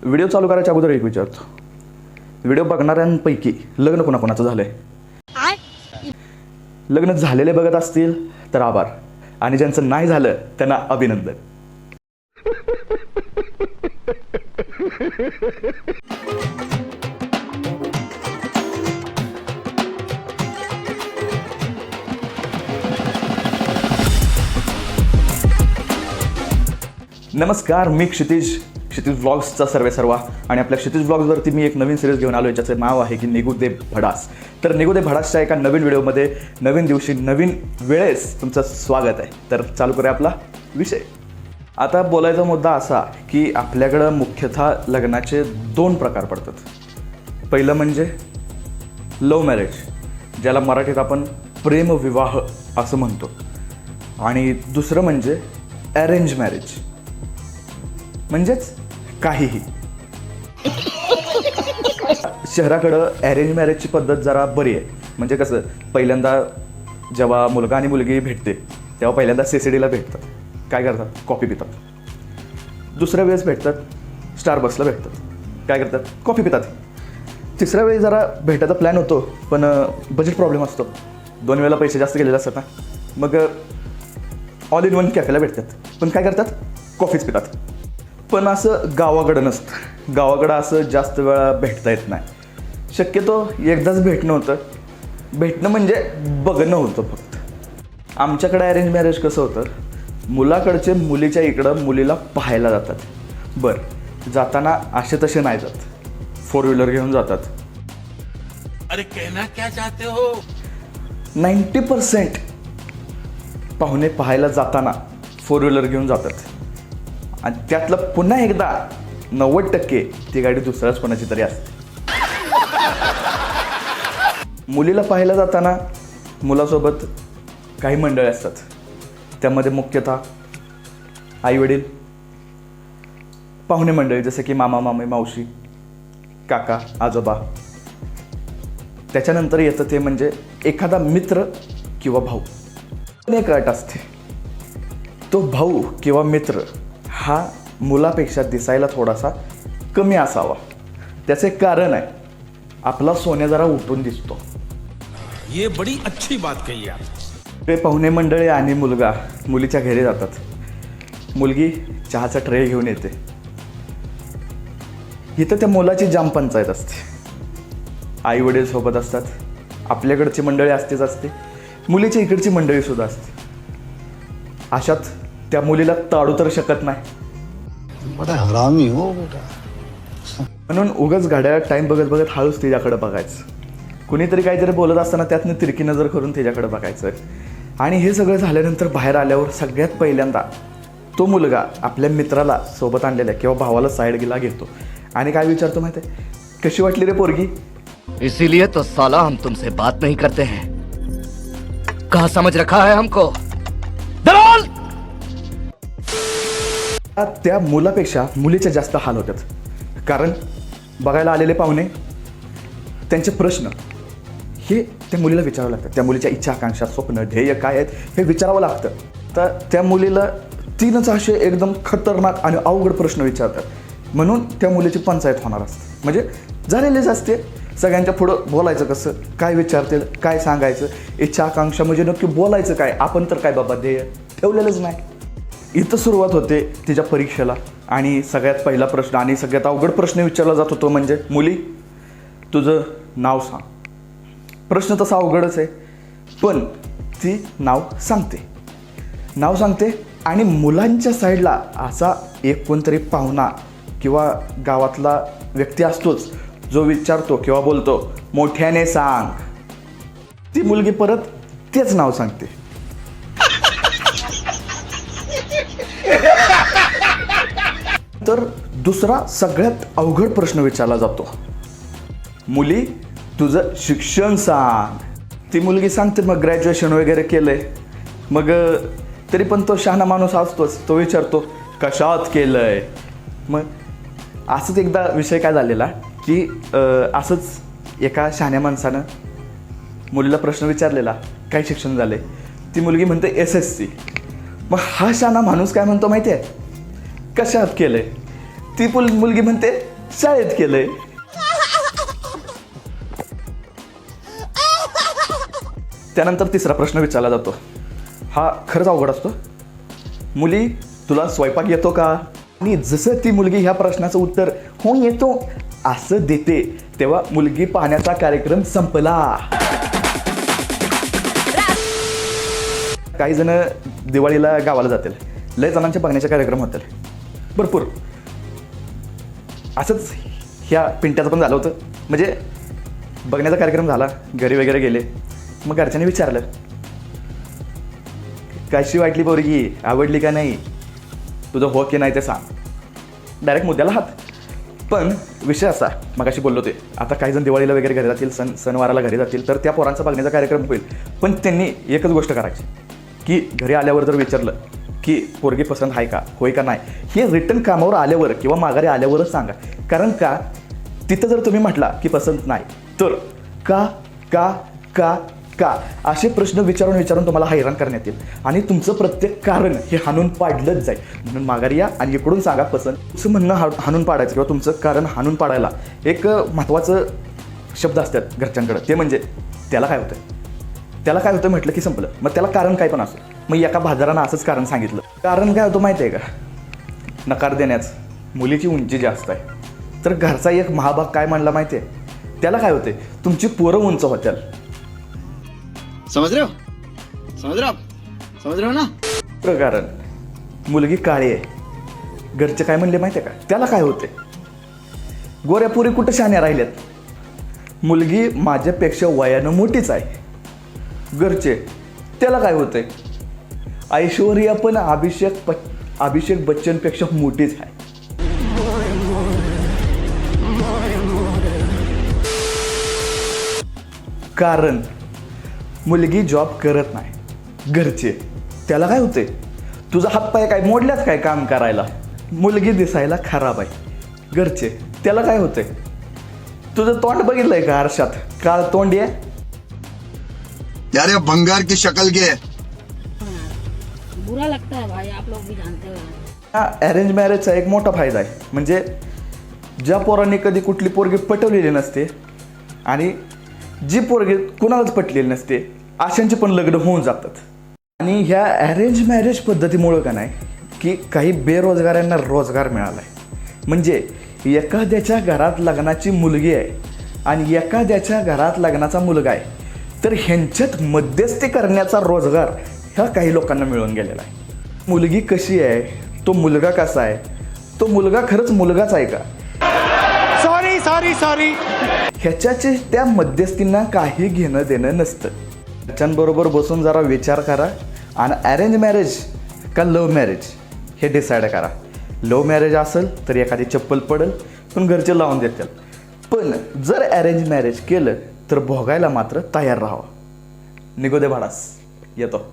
Video चालू करायच्या अगोदर एक विचारतो, व्हिडिओ बघणाऱ्यांपैकी लग्न कोणाकोणाचं झालंय? लग्न झालेले बघत असतील तर आभार, आणि ज्यांचं नाही झालं त्यांना अभिनंदन. नमस्कार, मी क्षितिज व्लॉग्सचा सर्वा, आणि आपल्या क्षितिज व्लॉग्सवरती मी एक नवीन सिरीज घेऊन आलो आहे ज्याचं नाव आहे की निघू दे भडास. तर निघू दे भडासच्या एका नवीन व्हिडिओमध्ये नवीन दिवशी नवीन वेळेस तुमचं स्वागत आहे. तर चालू करूया आपला विषय. आता बोलायचा मुद्दा असा की आपल्याकडं मुख्यतः लग्नाचे 2 प्रकार पडतात. पहिलं म्हणजे लव्ह मॅरेज, ज्याला मराठीत आपण प्रेमविवाह असं म्हणतो, आणि दुसरं म्हणजे अरेंज मॅरेज, म्हणजेच काहीही. शहराकडं अरेंज मॅरेजची पद्धत जरा बरी आहे. म्हणजे कसं, पहिल्यांदा जेव्हा मुलगा आणि मुलगी भेटते तेव्हा पहिल्यांदा CCDला भेटतात. काय करतात? कॉफी पितात. दुसऱ्या वेळेस भेटतात स्टारबक्सला भेटतात. काय करतात? कॉफी पितात. तिसऱ्या वेळी जरा भेटायचा प्लॅन होतो, पण बजेट प्रॉब्लेम असतो, 2 वेळेला पैसे जास्त गेलेले असतात ना, मग ऑल इन वन कॅफेला भेटतात, पण काय करतात? कॉफीच पितात. पण असं गावाकडं नसतं. गावाकडं असं जास्त वेळा भेटता येत नाही. शक्यतो एकदाच भेटणं होतं. भेटणं म्हणजे बघणं होतं फक्त. आमच्याकडे अरेंज मॅरेज कसं होतं, मुलाकडचे मुलीच्या इकडं मुलीला पाहायला जातात. बरं, जाताना असे तसे नाही जात, 4 व्हीलर घेऊन जातात. अरे कहना क्या चाहते हो? 90% पाहुणे पाहायला जाताना 4 व्हीलर घेऊन जातात, आणि त्यातलं पुन्हा एकदा 90% ती गाडी दुसऱ्याच कोणाची तरी असते. मुलीला पाहायला जाताना मुलासोबत काही मंडळी असतात. त्यामध्ये मुख्यतः आईवडील, पाहुणे मंडळी जसे की मामा मामी, मावशी, काका, आजोबा. त्याच्यानंतर येतं ते म्हणजे एखादा मित्र किंवा भाऊ. एक अट असते, तो भाऊ किंवा मित्र हा मुलापेक्षा दिसायला थोडासा कमी असावा. त्याचे कारण आहे, आपला सोन्या जरा उठून दिसतो. ये बड़ी अच्छी बात कही आप. ते पाहुणे मंडळी आणि मुलगा मुलीच्या घरी जातात. मुलगी चहाचा ट्रे घेऊन येते. इथं त्या मुलाची जाम पंचायत असते. आई वडील सोबत असतात, आपल्याकडची मंडळी असते, मुलीच्या इकडची मंडळी सुद्धा असते. अशात त्या मुलीला ताडू तर शकत नाही. बड़ा हरामी हो बेटा. म्हणून उगाच घड्याळात टाईम बघत हळूच तिच्याकडे बघायचं. कुणीतरी काहीतरी बोलत असताना त्यातनं तिरकी नजर करून तिच्याकडे बघायचं. आणि हे सगळं झाल्यानंतर बाहेर आल्यावर सगळ्यात पहिल्यांदा तो मुलगा आपल्या मित्राला सोबत आणलेल्या किंवा भावाला साईड गेला घेतो आणि काय विचारतो माहिती आहे? कशी वाटली रे पोरगी? इसीलिए तो साला हम तुमसे बात नहीं करते हैं. कहाँ समझ रखा है हमको? दलाल! त्या मुलापेक्षा मुलीचे जास्त हाल होतात. कारण बघायला आलेले पाहुणे, त्यांचे प्रश्न हे त्या मुलीला विचारावं लागतं. त्या मुलीच्या इच्छा, आकांक्षा, स्वप्न, ध्येय काय आहेत हे विचारावं लागतं. तर त्या मुलीला 3च असे एकदम खतरनाक आणि अवघड प्रश्न विचारतात. म्हणून त्या मुलीची पंचायत होणार असते. म्हणजे झालेलीच असते. सगळ्यांच्या पुढं बोलायचं कसं, काय विचारतील, काय सांगायचं, इच्छा आकांक्षा म्हणजे नक्की बोलायचं काय. आपण तर काय बाबा ध्येय ठेवलेलंच नाही. इथं सुरुवात होते तिच्या परीक्षेला. आणि सगळ्यात पहिला प्रश्न आणि सगळ्यात अवघड प्रश्न विचारला जातो तो म्हणजे, मुली तुझं नाव सांग. प्रश्न तसा अवघडच आहे, पण ती नाव सांगते. आणि मुलांच्या साईडला असा एक कोणतरी पाहुणा किंवा गावातला व्यक्ती असतोच जो विचारतो किंवा बोलतो, मोठ्याने सांग. ती मुलगी परत तेच नाव सांगते. तर दुसरा सगळ्यात अवघड प्रश्न विचारला जातो, मुली तुझं शिक्षण सांग. ती मुलगी सांगते मग ग्रॅज्युएशन वगैरे केलंय. मग तरी पण तो शहाणा माणूस असतोच, तो विचारतो कशात केलंय. मग असंच एकदा विषय काय झालेला की असंच एका शहाण्या माणसानं मुलीला प्रश्न विचारलेला, काय शिक्षण झाले? ती मुलगी म्हणते SSC. मग हा शहाणा माणूस काय म्हणतो माहिती आहे, कशात केलंय? ती मुलगी म्हणते शाळेत केलंय. त्यानंतर तिसरा प्रश्न विचारला जातो, हा खरंच अवघड असतो. मुली तुला स्वयंपाक येतो का? आणि जसं ती मुलगी ह्या प्रश्नाचं उत्तर हो येतो असं देते तेव्हा मुलगी पाहण्याचा कार्यक्रम संपला. काही जण दिवाळीला गावाला जातील, लय जणांचे बघण्याचे कार्यक्रम होतील भरपूर. असंच ह्या पिंट्याचं पण झालं होतं. म्हणजे बघण्याचा कार्यक्रम झाला, घरी वगैरे गेले, मग घरच्यांनी विचारलं कशी वाटली पोरगी, आवडली का नाही, तुझं हो की नाही ते सांग. डायरेक्ट मुद्द्याला हात. पण विषय असा, मगाशी बोललो ते, आता काही जण दिवाळीला वगैरे घरी जातील, सणवाराला घरी जातील, तर त्या पोरांचा बघण्याचा कार्यक्रम होईल. पण त्यांनी एकच गोष्ट करायची की घरी आल्यावर जर विचारलं की पोरगी पसंत आहे का, होय का नाही, हे रिटर्न कामावर आल्यावर किंवा माघारी आल्यावरच सांगा. कारण का तिथं जर तुम्ही म्हटला की पसंत नाही तर का का का का असे प्रश्न विचारून तुम्हाला हैराण करण्यात येईल आणि तुमचं प्रत्येक कारण हे हाणून पाडलंच जाईल. म्हणून माघारी या आणि इकडून सांगा पसंत. तुमचं म्हणणं हाणून पाडायचं किंवा तुमचं कारण हाणून पाडायला एक महत्त्वाचं शब्द असतात घरच्यांकडं, ते म्हणजे त्याला काय होतं. त्याला काय होतं म्हटलं की संपलं. मग त्याला कारण काय पण असं. मग एका बाजारानं असंच कारण सांगितलं. कारण काय होतं माहिती आहे का, नकार देण्याचं. मुलीची उंची जास्त आहे तर घरचा एक महाभाग काय म्हणला माहिती आहे, त्याला काय होते, तुमची पोरं उंच होत्याल. समझ रहे हो ना. कारण मुलगी काळी आहे, घरचे काय म्हणले माहिती आहे का, त्याला काय होते, गोऱ्या पोरी कुठं शहाण्या राहिल्यात, मुलगी माझ्यापेक्षा वयानं मोठीच आहे, घरचे त्याला काय होते, ऐश्वर्या पण अभिषेक बच्चनपेक्षा मोठीच आहे. कारण मुलगी जॉब करत नाही, घरचे त्याला काय होते, तुझा हातपाय काय मोडल्यात काय काम करायला, मुलगी दिसायला खराब आहे, घरचे त्याला काय होते, तुझं तोंड बघितलंय का आरशात, काळ तोंड आहे, यार ये बंगार की शक्ल के बुरा लगता है भाई, आप लोग भी जानते हो. हा अरेंज मॅरेजचा एक मोठा फायदा आहे. म्हणजे ज्या पोरांनी कधी कुठली पोरगी पटवलेली नसते आणि जी पोरगी कुणालाच पटलेली नसते अशांचे पण लग्न होऊन जातात. आणि ह्या अरेंज मॅरेज पद्धतीमुळं का नाही की काही बेरोजगारांना रोजगार मिळाला आहे. म्हणजे एखाद्याच्या घरात लग्नाची मुलगी आहे आणि एखाद्याच्या घरात लग्नाचा मुलगा आहे, तर ह्यांच्यात मध्यस्थी करण्याचा रोजगार ह्या काही लोकांना मिळून गेलेला आहे. मुलगी कशी आहे, तो मुलगा कसा आहे, तो मुलगा खरंच मुलगाच आहे का, सॉरी ह्याच्याचे त्या मध्यस्थींना काही घेणं देणं नसतं. त्याच्याबरोबर बसून जरा विचार करा आणि अरेंज मॅरेज का लव्ह मॅरेज हे डिसाईड करा. लव्ह मॅरेज असेल तर एखादी चप्पल पडेल पण घरचे लावून देतील. पण जर अरेंज मॅरेज केलं तर भोगायला मात्र तयार राहावं. निघू दे भाडास, येतो.